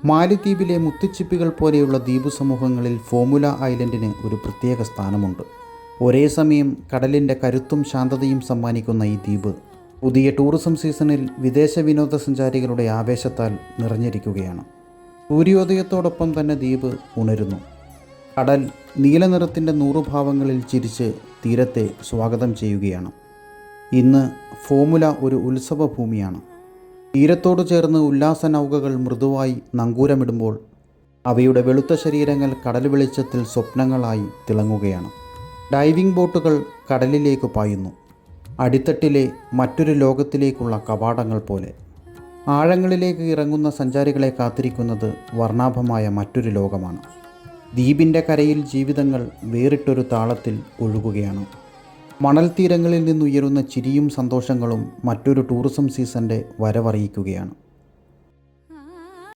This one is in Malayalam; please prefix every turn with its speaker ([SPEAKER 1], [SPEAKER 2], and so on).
[SPEAKER 1] മാലിദ്വീപിലെ മുത്തുച്ചിപ്പികൾ പോലെയുള്ള ദ്വീപ് സമൂഹങ്ങളിൽ ഫോമുല ഐലൻഡിന് ഒരു പ്രത്യേക സ്ഥാനമുണ്ട്. ഒരേ സമയം കടലിൻ്റെ കരുത്തും ശാന്തതയും സമ്മാനിക്കുന്ന ഈ ദ്വീപ് പുതിയ ടൂറിസം സീസണിൽ വിദേശ വിനോദസഞ്ചാരികളുടെ ആവേശത്താൽ നിറഞ്ഞിരിക്കുകയാണ്. സൂര്യോദയത്തോടൊപ്പം തന്നെ ദ്വീപ് ഉണരുന്നു. കടൽ നീലനിറത്തിൻ്റെ നൂറുഭാവങ്ങളിൽ ചിരിച്ച് തീരത്തെ സ്വാഗതം ചെയ്യുകയാണ്. ഇന്ന് ഫോമുല ഒരു ഉത്സവ ഭൂമിയാണ്. തീരത്തോട് ചേർന്ന് ഉല്ലാസ നൗകകൾ മൃദുവായി നങ്കൂരമിടുമ്പോൾ അവയുടെ വെളുത്ത ശരീരങ്ങൾ കടൽ വെളിച്ചത്തിൽ സ്വപ്നങ്ങളായി തിളങ്ങുകയാണ്. ഡൈവിംഗ് ബോട്ടുകൾ കടലിലേക്ക് പായുന്നു, അടിത്തട്ടിലെ മറ്റൊരു ലോകത്തിലേക്കുള്ള കവാടങ്ങൾ പോലെ. ആഴങ്ങളിലേക്ക് ഇറങ്ങുന്ന സഞ്ചാരികളെ കാത്തിരിക്കുന്നത് വർണ്ണാഭമായ മറ്റൊരു ലോകമാണ്. ദ്വീപിൻ്റെ കരയിൽ ജീവിതങ്ങൾ വേറിട്ടൊരു താളത്തിൽ ഒഴുകുകയാണ്. മണൽത്തീരങ്ങളിൽ നിന്നുയരുന്ന ചിരിയും സന്തോഷങ്ങളും മറ്റൊരു ടൂറിസം സീസണിൻ്റെ വരവറിയിക്കുകയാണ്.